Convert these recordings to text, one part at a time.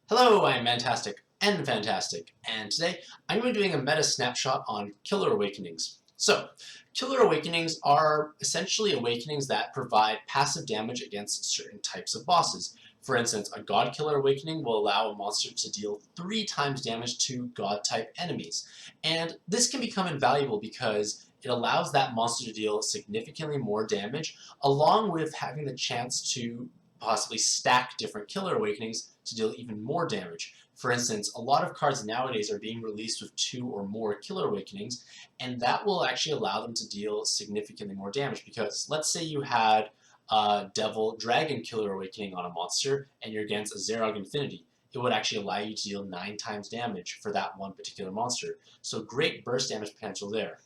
Hello, I'm Mantastic and Fantastic, and today I'm going to be doing a meta snapshot on Killer Awakenings. So, Killer Awakenings are essentially awakenings that provide passive damage against certain types of bosses. For instance, a God Killer Awakening will allow a monster to deal 3 times damage to God-type enemies. And this can become invaluable because it allows that monster to deal significantly more damage, along with having the chance to possibly stack different Killer Awakenings to deal even more damage. For instance, a lot of cards nowadays are being released with 2 or more Killer Awakenings, and that will actually allow them to deal significantly more damage, because let's say you had a Devil Dragon Killer Awakening on a monster, and you're against a Zerog Infinity. It would actually allow you to deal 9 times damage for that one particular monster. So great burst damage potential there.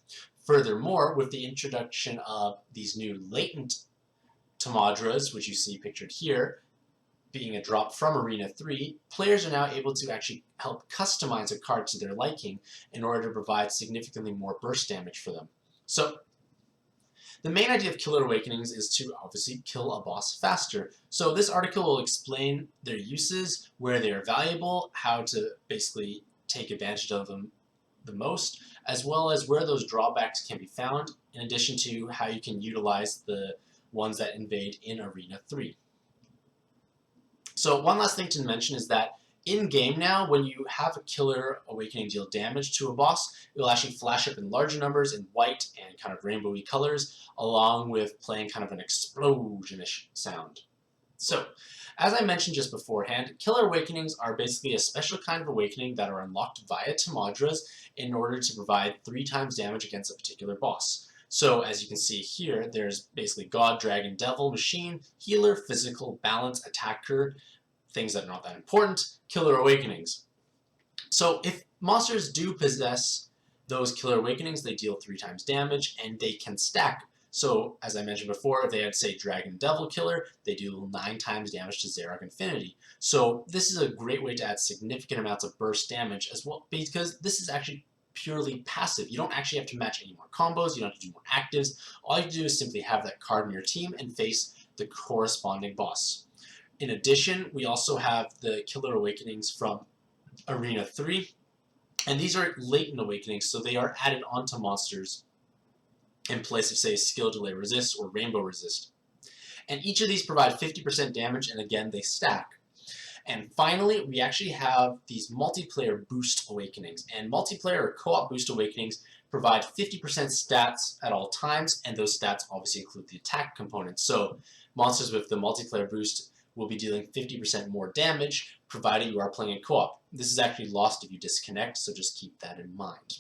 Furthermore, with the introduction of these new Latent Tamadras, which you see pictured here, being a drop from Arena 3, players are now able to actually help customize a card to their liking in order to provide significantly more burst damage for them. So, the main idea of Killer Awakenings is to obviously kill a boss faster. So this article will explain their uses, where they are valuable, how to basically take advantage of them the most, as well as where those drawbacks can be found, in addition to how you can utilize the ones that invade in Arena 3. So one last thing to mention is that in-game now, when you have a Killer Awakening deal damage to a boss, it will actually flash up in larger numbers in white and kind of rainbowy colors, along with playing kind of an explosion-ish sound. So, as I mentioned just beforehand, Killer Awakenings are basically a special kind of awakening that are unlocked via Tamadras in order to provide 3 times damage against a particular boss. So, as you can see here, there's basically God, Dragon, Devil, Machine, Healer, Physical, Balance, Attacker, things that are not that important, Killer Awakenings. So, if monsters do possess those Killer Awakenings, they deal 3 times damage, and they can stack. So, as I mentioned before, if they had, say, Dragon Devil Killer, they do 9 times damage to Zerog Infinity. So, this is a great way to add significant amounts of burst damage as well, because this is actually purely passive. You don't actually have to match any more combos, you don't have to do more actives. All you have to do is simply have that card in your team and face the corresponding boss. In addition, we also have the Killer Awakenings from Arena 3, and these are Latent Awakenings, so they are added onto monsters in place of, say, Skill Delay Resist or Rainbow Resist. And each of these provide 50% damage, and again, they stack. And finally, we actually have these multiplayer boost awakenings. And multiplayer or co-op boost awakenings provide 50% stats at all times, and those stats obviously include the attack component. So monsters with the multiplayer boost will be dealing 50% more damage, provided you are playing in co-op. This is actually lost if you disconnect, so just keep that in mind.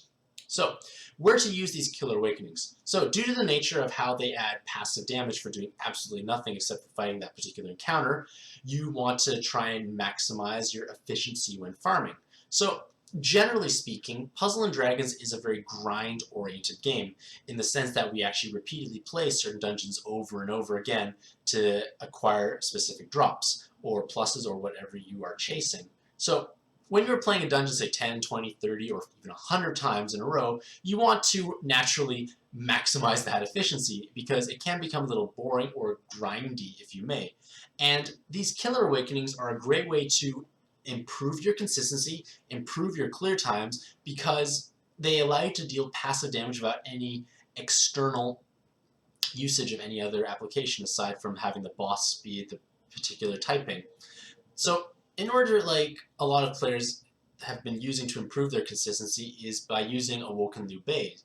So, where to use these Killer Awakenings? So, due to the nature of how they add passive damage for doing absolutely nothing except for fighting that particular encounter, you want to try and maximize your efficiency when farming. So, generally speaking, Puzzle & Dragons is a very grind-oriented game, in the sense that we actually repeatedly play certain dungeons over and over again to acquire specific drops, or pluses, or whatever you are chasing. So, when you're playing a dungeon, say 10, 20, 30, or even 100 times in a row, you want to naturally maximize that efficiency, because it can become a little boring or grindy, if you may. And these Killer Awakenings are a great way to improve your consistency, improve your clear times, because they allow you to deal passive damage without any external usage of any other application aside from having the boss be the particular typing. So in order, like a lot of players have been using to improve their consistency, is by using Awoken Liu Bei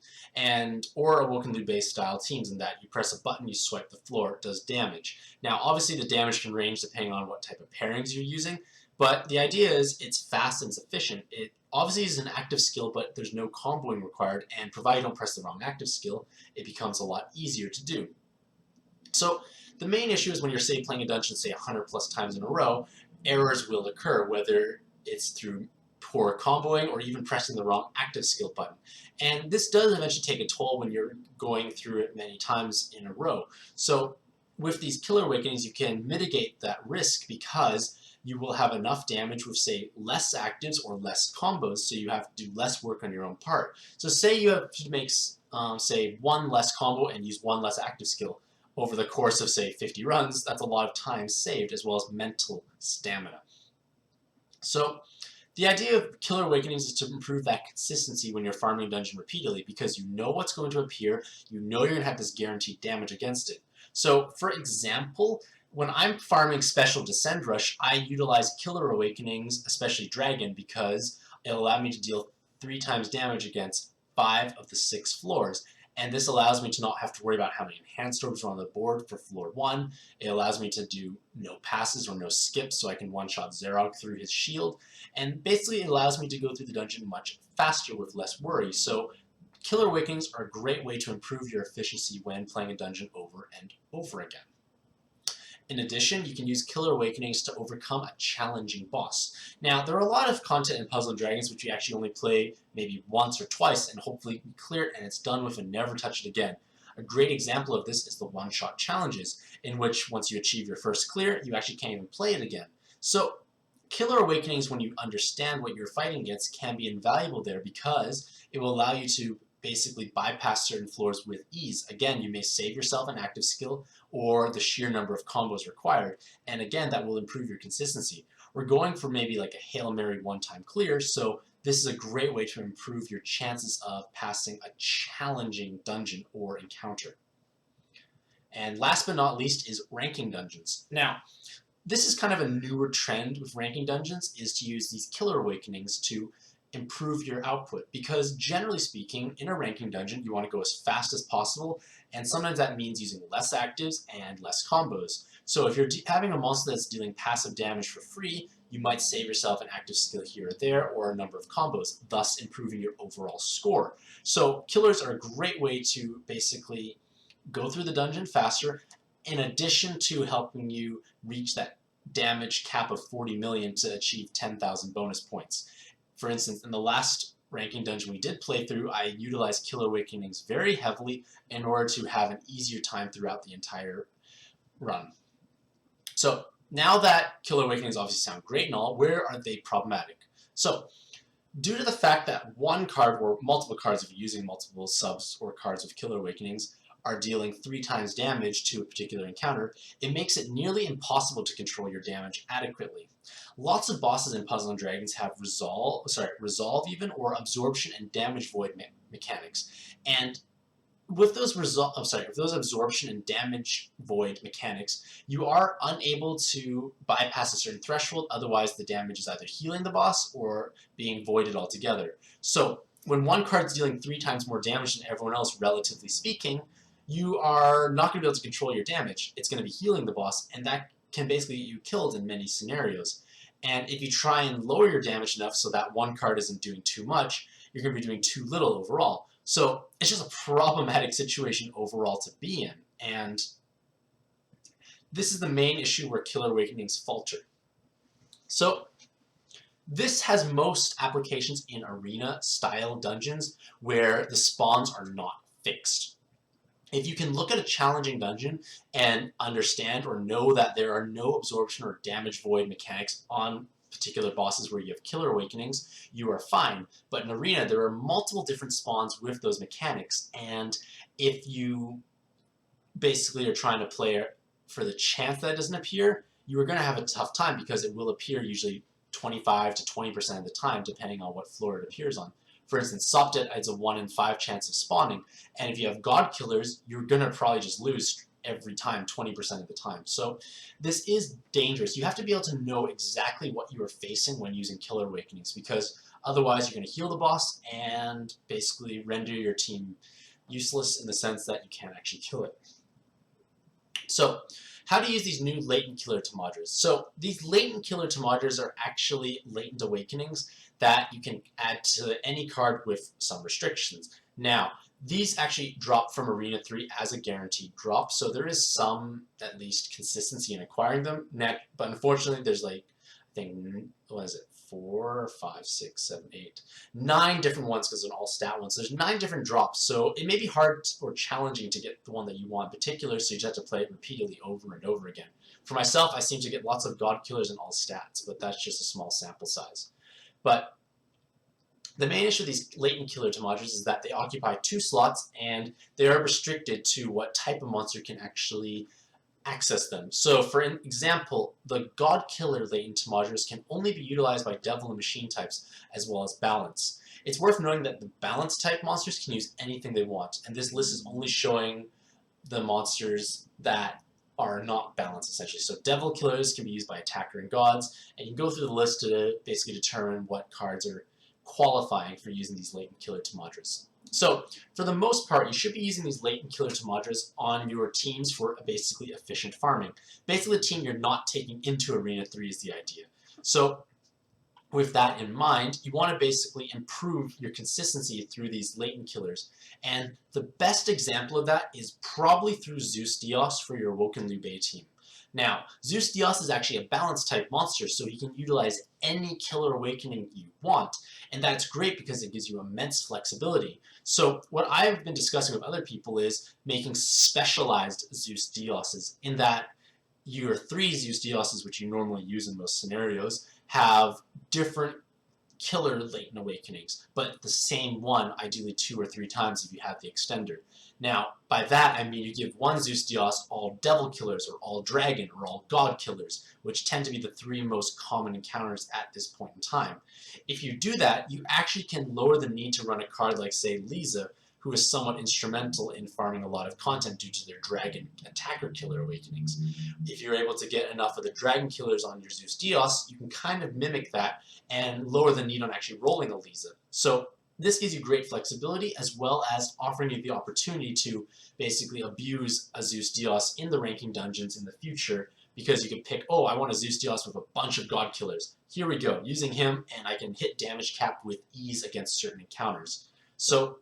or Awoken Liu Bei style teams, in that you press a button, you swipe the floor, it does damage. Now obviously the damage can range depending on what type of pairings you're using, but the idea is it's fast and it's efficient. It obviously is an active skill, but there's no comboing required, and provided you don't press the wrong active skill, it becomes a lot easier to do. So the main issue is when you're, say, playing a dungeon, say 100 plus times in a row, errors will occur, whether it's through poor comboing or even pressing the wrong active skill button. And this does eventually take a toll when you're going through it many times in a row. So with these Killer Awakenings, you can mitigate that risk, because you will have enough damage with, say, less actives or less combos, so you have to do less work on your own part. So say you have to make, say, 1 less combo and use 1 less active skill over the course of, say, 50 runs, that's a lot of time saved, as well as mental stamina. So the idea of Killer Awakenings is to improve that consistency when you're farming a dungeon repeatedly, because you know what's going to appear, you know you're going to have this guaranteed damage against it. So for example, when I'm farming Special Descend Rush, I utilize Killer Awakenings, especially Dragon, because it'll allow me to deal 3 times damage against 5 of the 6 floors. And this allows me to not have to worry about how many enhanced orbs are on the board for floor 1. It allows me to do no passes or no skips, so I can one-shot Zerog through his shield. And basically it allows me to go through the dungeon much faster with less worry. So Killer Awakenings are a great way to improve your efficiency when playing a dungeon over and over again. In addition, you can use Killer Awakenings to overcome a challenging boss. Now, there are a lot of content in Puzzle & Dragons which you actually only play maybe once or twice, and hopefully you clear it and it's done with and never touch it again. A great example of this is the one-shot challenges, in which once you achieve your first clear, you actually can't even play it again. So Killer Awakenings, when you understand what you're fighting against, can be invaluable there because it will allow you to basically bypass certain floors with ease. Again, you may save yourself an active skill or the sheer number of combos required, and again, that will improve your consistency. We're going for maybe like a Hail Mary one-time clear, so this is a great way to improve your chances of passing a challenging dungeon or encounter. And last but not least is ranking dungeons. Now, this is kind of a newer trend with ranking dungeons, is to use these Killer Awakenings to improve your output, because generally speaking, in a ranking dungeon, you want to go as fast as possible, and sometimes that means using less actives and less combos. So if you're having a monster that's dealing passive damage for free, you might save yourself an active skill here or there, or a number of combos, thus improving your overall score. So killers are a great way to basically go through the dungeon faster, in addition to helping you reach that damage cap of 40 million to achieve 10,000 bonus points. For instance, in the last ranking dungeon we did play through, I utilized Killer Awakenings very heavily in order to have an easier time throughout the entire run. So now that Killer Awakenings obviously sound great and all, where are they problematic? So due to the fact that one card or multiple cards, if you're using multiple subs or cards with Killer Awakenings, are dealing 3 times damage to a particular encounter, it makes it nearly impossible to control your damage adequately. Lots of bosses in Puzzle & Dragons have resolve even, or absorption and damage void mechanics. And with those absorption and damage void mechanics, you are unable to bypass a certain threshold, otherwise the damage is either healing the boss or being voided altogether. So when one card's dealing 3 times more damage than everyone else, relatively speaking, you are not going to be able to control your damage. It's going to be healing the boss, and that can basically get you killed in many scenarios. And if you try and lower your damage enough so that one card isn't doing too much, you're going to be doing too little overall. So it's just a problematic situation overall to be in. And this is the main issue where Killer Awakenings falter. So this has most applications in arena-style dungeons where the spawns are not fixed. If you can look at a challenging dungeon and understand or know that there are no absorption or damage void mechanics on particular bosses where you have Killer Awakenings, you are fine. But in Arena, there are multiple different spawns with those mechanics, and if you basically are trying to play for the chance that it doesn't appear, you are going to have a tough time, because it will appear usually 25 to 20% of the time, depending on what floor it appears on. For instance, Sopdet has a 1 in 5 chance of spawning, and if you have God Killers, you're going to probably just lose every time, 20% of the time. So this is dangerous. You have to be able to know exactly what you are facing when using Killer Awakenings, because otherwise you're going to heal the boss and basically render your team useless in the sense that you can't actually kill it. So how to use these new Latent Killer Tamajas. So these Latent Killer Tamajas are actually Latent Awakenings that you can add to any card with some restrictions. Now, these actually drop from Arena 3 as a guaranteed drop, so there is some, at least, consistency in acquiring them. But unfortunately, there's like, I think, what is it, 4, 5, 6, 7, 8, 9 different ones, because they're all stat ones. So there's 9 different drops, so it may be hard or challenging to get the one that you want in particular, so you just have to play it repeatedly over and over again. For myself, I seem to get lots of God Killers in all stats, but that's just a small sample size. But the main issue of these Latent Killer Tamajas is that they occupy 2 slots, and they are restricted to what type of monster can actually access them. So for an example, the God Killer latent modules can only be utilized by Devil and Machine types, as well as Balance. It's worth noting that the Balance type monsters can use anything they want, and this list is only showing the monsters that are not balanced, essentially. So Devil Killers can be used by Attacker and Gods, and you can go through the list to basically determine what cards are qualifying for using these latent killer Tamadras. So for the most part, you should be using these latent killer Tamadras on your teams for basically efficient farming. Basically, the team you're not taking into Arena 3 is the idea. So with that in mind, you want to basically improve your consistency through these latent killers. And the best example of that is probably through Zeus Dios for your Woken Liu Bei team. Now, Zeus Dios is actually a balance type monster, so you can utilize any killer awakening you want, and that's great because it gives you immense flexibility. So what I've been discussing with other people is making specialized Zeus Dioses, in that your 3 Zeus Dioses, which you normally use in most scenarios, have different killer latent awakenings, but the same one, ideally 2 or 3 times if you have the extender. Now, by that I mean you give one Zeus Dios all Devil Killers, or all Dragon, or all God Killers, which tend to be the 3 most common encounters at this point in time. If you do that, you actually can lower the need to run a card like, say, Lisa, who is somewhat instrumental in farming a lot of content due to their Dragon Attacker Killer awakenings. If you're able to get enough of the Dragon Killers on your Zeus Dios, you can kind of mimic that and lower the need on actually rolling a Lisa. So this gives you great flexibility, as well as offering you the opportunity to basically abuse a Zeus Dios in the ranking dungeons in the future, because you can pick, oh, I want a Zeus Dios with a bunch of God Killers. Here we go, using him, and I can hit damage cap with ease against certain encounters. So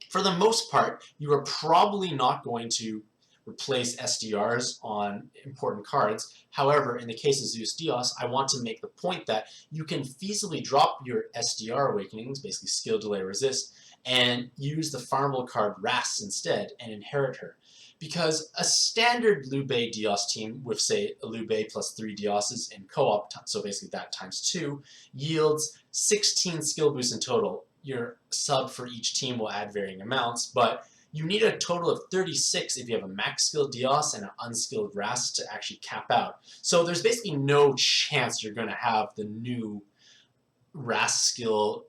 for the most part, you are probably not going to replace SDRs on important cards. However, in the case of Zeus Dios, I want to make the point that you can feasibly drop your SDR awakenings, basically skill, delay, resist, and use the farmable card Ras instead and inherit her. Because a standard Liu Bei Dios team with, say, a Liu Bei plus 3 Dioses in co-op, so basically that times 2, yields 16 skill boosts in total. Your sub for each team will add varying amounts, but you need a total of 36 if you have a max skilled Dios and an unskilled Ras to actually cap out. So there's basically no chance you're going to have the new Ras skill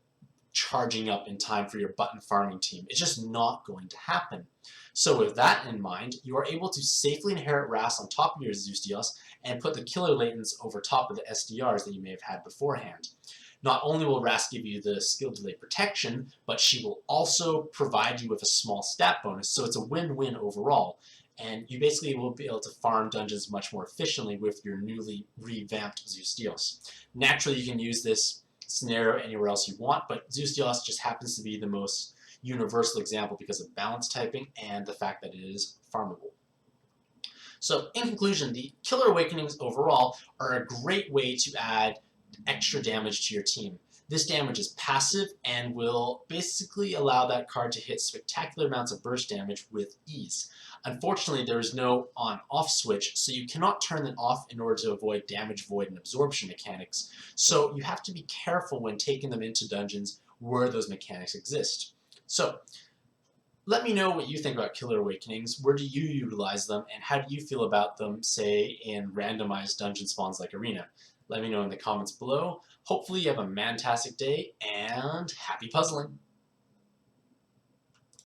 charging up in time for your button farming team. It's just not going to happen. So with that in mind, you are able to safely inherit Ras on top of your Zeus Dios and put the killer latents over top of the SDRs that you may have had beforehand. Not only will Ras give you the skill delay protection, but she will also provide you with a small stat bonus, so it's a win-win overall. And you basically will be able to farm dungeons much more efficiently with your newly revamped Zeus Dios. Naturally, you can use this scenario anywhere else you want, but Zeus Dios just happens to be the most universal example because of balance typing and the fact that it is farmable. So in conclusion, the Killer Awakenings overall are a great way to add extra damage to your team. This damage is passive and will basically allow that card to hit spectacular amounts of burst damage with ease. Unfortunately, there is no on-off switch, so you cannot turn it off in order to avoid damage, void, and absorption mechanics. So you have to be careful when taking them into dungeons where those mechanics exist. So let me know what you think about Killer Awakenings. Where do you utilize them, and how do you feel about them, say, in randomized dungeon spawns like Arena? Let me know in the comments below. Hopefully you have a mantastic day, and happy puzzling!